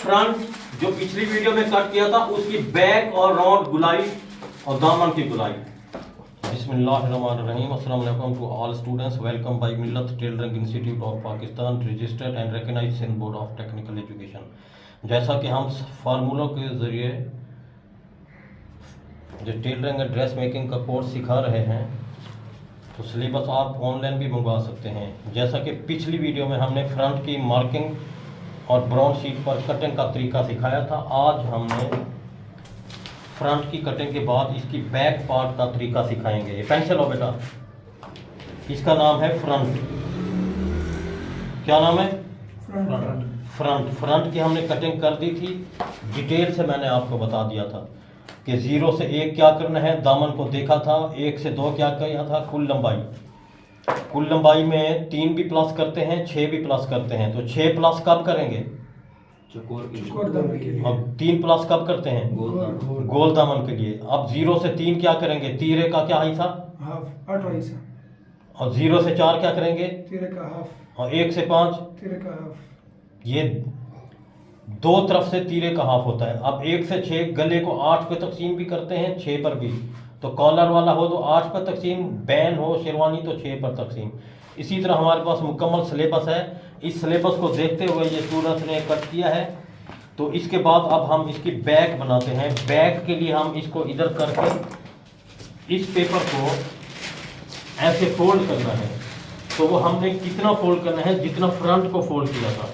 Front जो पिछली video में कट किया था उसकी बैक और राउंड गुलाई और दामन की गुलाई। बिस्मिल्लाहिर्रहमानिर्रहीम। अस्सलाम वालेकुम to all students. Welcome by Millat tailoring institute of Pakistan, registered and recognised Sindh board of technical education. जैसा कि हम फार्मूलों के ज़रिए जो टेलरिंग एंड ड्रेस मेकिंग का कोर्स सिखा रहे हैं, तो सिलेबस आप ऑनलाइन भी मंगवा सकते हैं। जैसा कि पिछली वीडियो में हमने फ्रंट की मार्किंग और ब्राउन शीट पर कटिंग का तरीका सिखाया था, आज हमने फ्रंट की कटिंग के बाद इसकी बैक पार्ट का तरीका सिखाएंगे। ये पेंसिल हो बेटा, इसका नाम है फ्रंट। क्या नाम है? फ्रंट की हमने कटिंग कर दी थी, डिटेल से मैंने आपको बता दिया था कि 0 से 1 क्या करना है, दामन को देखा था, 1 से 2 क्या किया था, कुल लंबाई में 3 भी प्लस करते हैं, 6 भी प्लस करते हैं। तो 6 प्लस कब करेंगे? अब 3 प्लस कब करते हैं? गोल दामन के लिए। अब 0 से 3 क्या करेंगे? तीरे का क्या हिस्सा? हाफ हिस्सा। और 0 से 4 क्या करेंगे? तीरे का हाफ। और 1 से 5 तीरे का हाफ। ये दो तरफ से तीरे का हाफ होता है। अब 1 से 6 गले को 8 पे तकसीम भी करते हैं, 6 पर भी। तो कॉलर वाला हो तो 8 पर तकसीम, बैन हो शेरवानी तो 6 पर तकसीम। इसी तरह हमारे पास मुकम्मल सिलेबस है। इस सिलेबस को देखते हुए ये स्टूडेंट्स ने कट किया है। तो इसके बाद अब हम इसकी बैक बनाते हैं। बैक के लिए हम इसको इधर करके इस पेपर को ऐसे फोल्ड करना है। तो वो हमने कितना फोल्ड करना है? जितना फ्रंट को फोल्ड किया था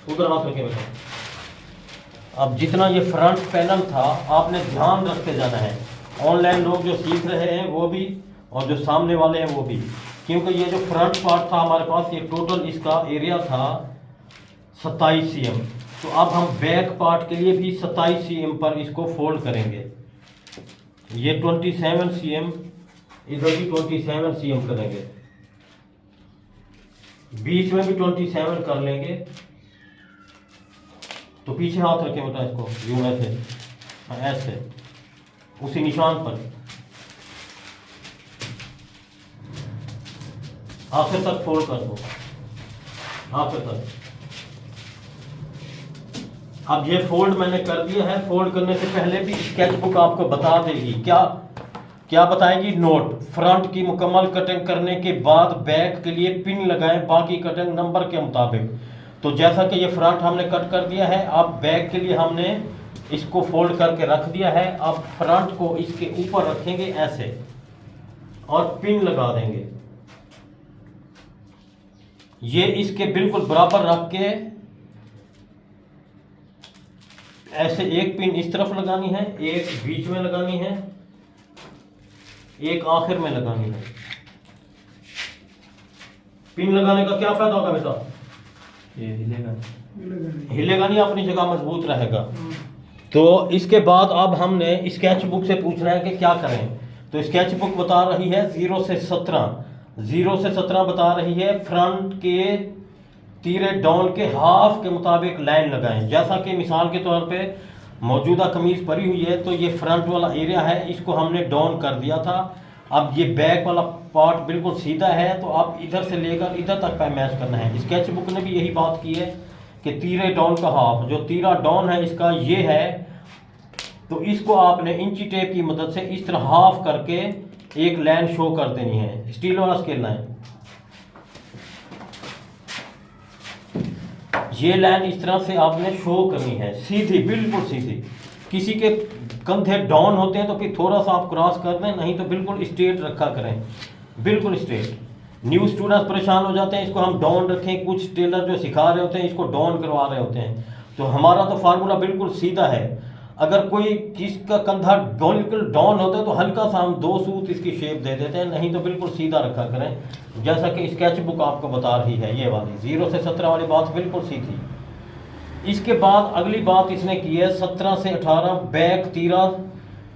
उधर हाथ रखे बेटा। अब जितना ये फ्रंट पैनल था आपने ध्यान रखते जाना है। ऑनलाइन लोग जो सीख रहे हैं वो भी और जो सामने वाले हैं वो भी, क्योंकि ये जो फ्रंट पार्ट था हमारे पास, ये टोटल इसका एरिया था 27 cm। तो अब हम बैक पार्ट के लिए भी 27 cm पर इसको फोल्ड करेंगे। ये 27 cm, इधर भी 27 cm करेंगे, बीच में भी 27 कर लेंगे। तो पीछे हाथ रखें बेटा, इसको यूं ऐसे उसी निशान पर आखिर तक फोल्ड कर दो, आखिर तक। अब ये फोल्ड मैंने कर दिया है। फोल्ड करने से पहले भी स्केच बुक आपको बता देगी, क्या बताएगी? नोट: फ्रंट की मुकम्मल कटिंग करने के बाद बैक के लिए पिन लगाएं, बाकी कटिंग नंबर के मुताबिक। तो जैसा कि ये फ्रंट हमने कट कर दिया है, अब बैक के लिए हमने इसको फोल्ड करके रख दिया है। अब फ्रंट को इसके ऊपर रखेंगे ऐसे और पिन लगा देंगे। ये इसके बिल्कुल बराबर रख के ऐसे एक पिन इस तरफ लगानी है, एक बीच में लगानी है, एक आखिर में लगानी है। पिन लगाने का क्या फायदा होगा बेटा? ये हिलेगा नहीं, अपनी जगह मजबूत रहेगा। तो इसके बाद अब हमने स्केच बुक से पूछना है कि क्या करें। तो स्केच बुक बता रही है 0 से 17 बता रही है फ्रंट के तीरे डाउन के हाफ के मुताबिक लाइन लगाएं। जैसा कि मिसाल के तौर पे मौजूदा कमीज परी हुई है, तो ये फ्रंट वाला एरिया है, इसको हमने डाउन कर दिया था। अब ये बैक वाला पार्ट बिल्कुल सीधा है, तो आप इधर से लेकर इधर तक का मैच करना है। स्केच बुक ने भी यही बात की है कि तीरे डाउन का हाफ, जो तीरा डाउन है इसका ये है, तो इसको आपने इंची टेप की मदद से इस तरह हाफ करके एक लाइन शो कर देनी है। स्टील वाला स्केल लाइन, ये लाइन इस तरह से आपने शो करनी है, सीधी, बिल्कुल सीधी। किसी के कंधे डाउन होते हैं तो फिर थोड़ा सा आप क्रॉस कर दें, नहीं तो बिल्कुल स्ट्रेट रखा करें, बिल्कुल स्ट्रेट। न्यू स्टूडेंट्स परेशान हो जाते हैं, इसको हम डाउन रखें, कुछ टेलर जो सिखा रहे होते हैं इसको डाउन करवा रहे होते हैं। तो हमारा तो फार्मूला बिल्कुल सीधा है। अगर कोई किसका कंधा बिल्कुल डाउन होता है तो हल्का सा हम 2 सूत इसकी शेप दे देते हैं, नहीं तो बिल्कुल सीधा रखा करें। जैसा कि स्केच बुक आपको बता रही है, ये वाली 0 से 17 वाली बात बिल्कुल सीधी। इसके बाद अगली बात इसने की है 17 से 18 बैक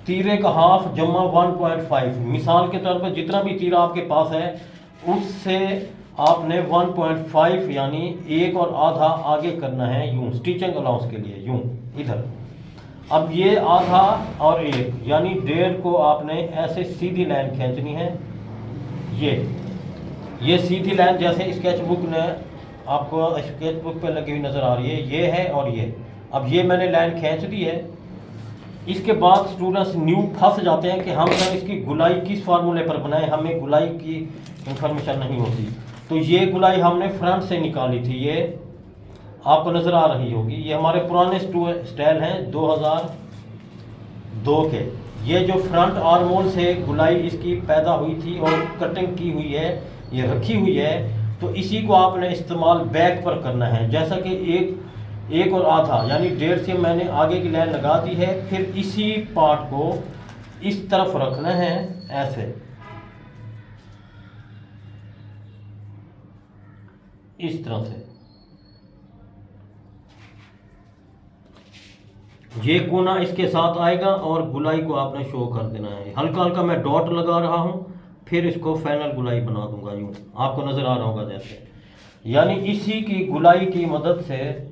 तीरे का हाफ जमा 1.5। मिसाल के तौर पर जितना भी तीरा आपके पास है उससे आपने 1.5 यानी 1 और आधा आगे करना है, यूं स्टिचिंग अलाउंस के लिए, यूं इधर। अब ये आधा और 1 यानी 1.5 को आपने ऐसे सीधी लाइन खींचनी है। ये सीधी लाइन जैसे स्केच बुक ने आपको स्केच बुक पे लगी हुई नज़र आ रही है, ये है और ये अब ये मैंने लाइन खींच दी है। इसके बाद स्टूडेंट्स न्यू फंस जाते हैं कि हम सर इसकी गुलाई किस फार्मूले पर बनाए, हमें गुलाई की इंफॉर्मेशन नहीं होती। तो ये गुलाई हमने फ्रंट से निकाली थी, ये आपको नज़र आ रही होगी। ये हमारे पुराने स्टाइल हैं 2002 के। ये जो फ्रंट आर्मोल से गुलाई इसकी पैदा हुई थी और कटिंग की हुई है, ये रखी हुई है, तो इसी को आपने इस्तेमाल बैक पर करना है। जैसा कि एक और आधा यानी 1.5 से मैंने आगे की लाइन लगा दी है, फिर इसी पार्ट को इस तरफ रखना है ऐसे, इस तरह से। ये कोना इसके साथ आएगा और गुलाई को आपने शो कर देना है। हल्का हल्का मैं डॉट लगा रहा हूँ, फिर इसको फाइनल गुलाई बना दूंगा। यूँ आपको नज़र आ रहा होगा जैसे, यानी इसी की गुलाई की मदद से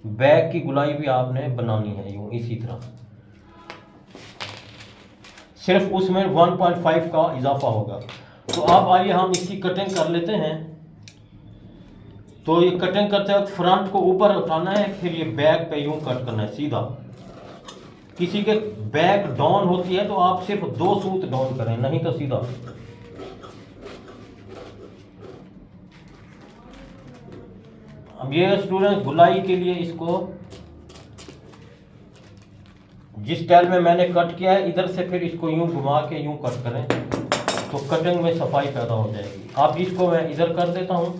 बैक की गुलाई भी आपने बनानी है, यूँ इसी तरह। सिर्फ उसमें 1.5 का इजाफा होगा। तो अब आइए हम इसकी कटिंग कर लेते हैं। तो ये कटिंग करते वक्त फ्रंट को ऊपर उठाना है, फिर ये बैक पे यूँ कट करना है सीधा। किसी के बैक डाउन होती है तो आप सिर्फ 2 सूत डाउन करें, नहीं तो सीधा। अब ये स्टूडेंट गुलाई के लिए इसको जिस स्टाइल में मैंने कट किया है, इधर से फिर इसको यूं घुमा के यूं कट करें तो कटिंग में सफाई पैदा हो जाएगी। अब इसको मैं इधर कर देता हूं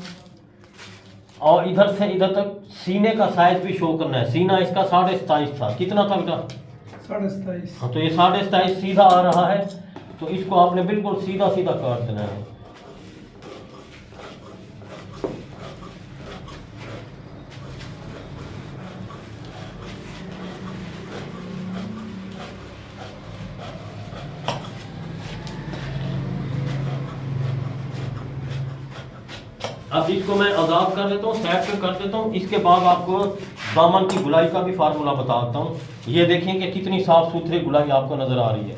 और इधर से इधर तक सीने का साइज भी शो करना है। सीना इसका 27.5 था, कितना था बेटा? 27.5। हाँ, तो ये 27.5 सीधा आ रहा है, तो इसको आपने बिल्कुल सीधा सीधा काट देना है। अब इसको मैं आज़ाद कर देता हूँ, साइड पे कर देता हूँ। इसके बाद आपको दामन की गुलाई का भी फार्मूला बताता हूँ। ये देखें कि कितनी साफ सुथरी गुलाई आपको नज़र आ रही है।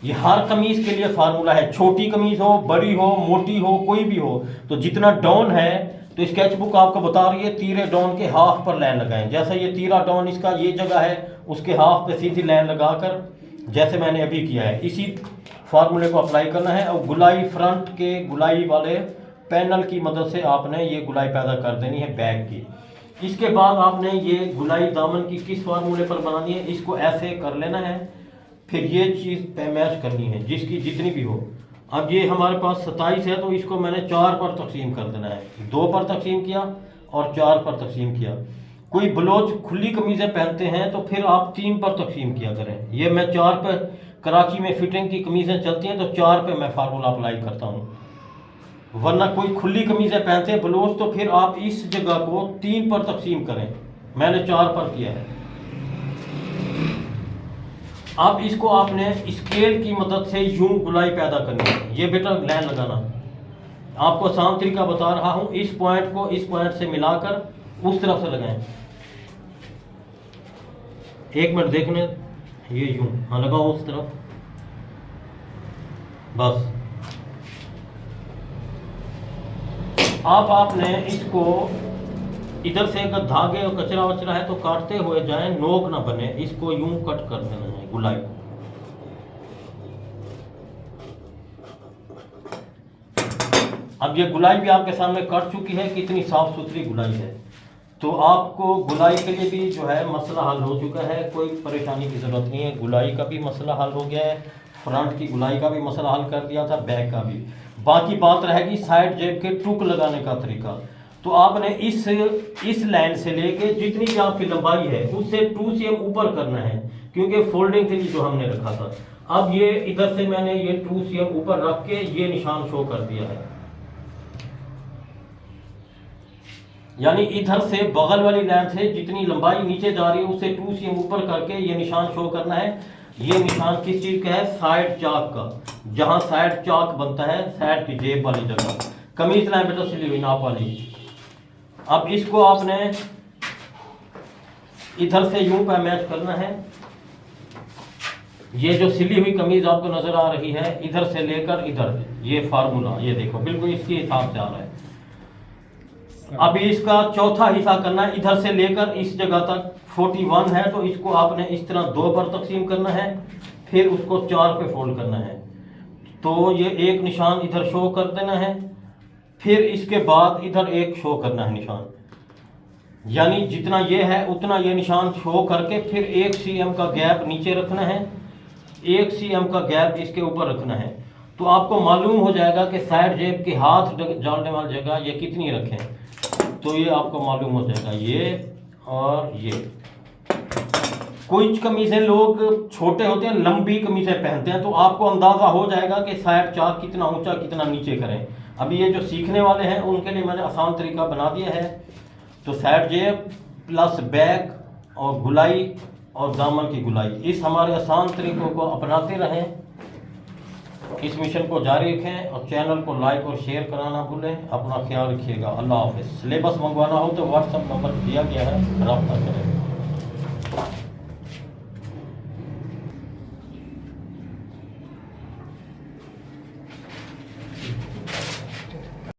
ये हर कमीज़ के लिए फार्मूला है, छोटी कमीज़ हो, बड़ी हो, मोटी हो, कोई भी हो। तो जितना डाउन है, तो स्केच बुक आपको बता रही है तीरे डाउन के हाफ पर लाइन लगाएं। जैसा ये तीरा डाउन इसका ये जगह है, उसके हाफ पे सीधी लाइन लगाकर जैसे मैंने अभी किया है, इसी फार्मूले को अप्लाई करना है। और गुलाई फ्रंट के गुलाई वाले पैनल की मदद से आपने ये गुलाई पैदा कर देनी है बैक की। इसके बाद आपने ये गुलाई दामन की किस फार्मूले पर बनानी है, इसको ऐसे कर लेना है, फिर ये चीज़ पैमाइश करनी है जिसकी जितनी भी हो। अब ये हमारे पास 27 है, तो इसको मैंने 4 पर तकसीम कर देना है। 2 पर तकसीम किया और 4 पर तकसीम किया। कोई ब्लाउज खुली कमीज़ें पहनते हैं तो फिर आप 3 पर तकसीम किया करें। ये मैं 4 पर, कराची में फिटिंग की कमीज़ें चलती हैं तो 4 पे मैं फार्मूला अप्लाई करता हूँ। वरना कोई खुली कमीज़ें पहनते हैं ब्लाउज, तो फिर आप इस जगह को 3 पर तकसीम करें। मैंने 4 पर किया है। अब इसको आपने स्केल की मदद से यूं गुलाई पैदा करनी है। ये बेटा लाइन लगाना, आपको आसान तरीका बता रहा हूं। इस पॉइंट को इस पॉइंट से मिलाकर उस तरफ से लगाएं। 1 मिनट देखने, ये यूं, हाँ लगाओ उस तरफ, बस। अब आपने इसको इधर से अगर धागे और कचरा वचरा है तो काटते हुए जाएं, नोक ना बने, इसको यूं कट कर देना है गुलाई। अब ये गुलाई भी आपके सामने कट चुकी है, कितनी साफ सुथरी गुलाई है। तो आपको गुलाई के लिए भी जो है मसला हल हो चुका है, कोई परेशानी की ज़रूरत नहीं है। गुलाई का भी मसला हल हो गया है, फ्रंट की गुलाई का भी मसला हल कर दिया था, बैक का भी। बाकी बात रहेगी साइड जेब के टुक लगाने का तरीका। तो आपने इस लाइन से लेके जितनी भी आपकी लंबाई है उससे 2 cm ऊपर करना है, क्योंकि फोल्डिंग के लिए जो हमने रखा था। अब ये इधर से मैंने ये 2 cm ऊपर रख के ये निशान शो कर दिया है। यानी इधर से बगल वाली लाइन से जितनी लंबाई नीचे जा रही है उससे 2 cm ऊपर करके ये निशान शो करना है। ये निशान किस चीज़ का है? साइड चाक का, जहाँ साइड चाक बनता है, साइड की जेब वाली जगह। कमीज लाइन बेटा सिली हुई नाप वाली। अब इसको आपने इधर से यूं पे मैच करना है। ये जो सिली हुई कमीज आपको नजर आ रही है, इधर से लेकर इधर, ये फार्मूला ये देखो बिल्कुल इसके हिसाब से आ रहा है। अभी इसका चौथा हिस्सा करना है, इधर से लेकर इस जगह तक 41 है, तो इसको आपने इस तरह 2 पर तकसीम करना है, फिर उसको 4 पे फोल्ड करना है। तो ये एक निशान इधर शो कर देना है, फिर इसके बाद इधर एक शो करना है निशान, यानी जितना ये है उतना ये निशान शो करके फिर 1 cm का गैप नीचे रखना है, 1 cm का गैप इसके ऊपर रखना है। तो आपको मालूम हो जाएगा कि साइड जेब के हाथ डालने वाली जगह ये कितनी रखें, तो ये आपको मालूम हो जाएगा, ये और ये। कुछ कमीज़ें लोग छोटे होते हैं, लंबी कमीज़ें पहनते हैं, तो आपको अंदाज़ा हो जाएगा कि साइड चाक कितना ऊंचा कितना नीचे करें। अभी ये जो सीखने वाले हैं उनके लिए मैंने आसान तरीका बना दिया है। तो साइड जेब प्लस बैक और गुलाई और दामन की गुलाई, इस हमारे आसान तरीकों को अपनाते रहें, इस मिशन को जारी रखें और चैनल को लाइक और शेयर कराना भूलें। अपना ख्याल रखिएगा। अल्लाह हाफ़िज़। सिलेबस मंगवाना हो तो व्हाट्सएप नंबर दिया गया है, रब्ता करें।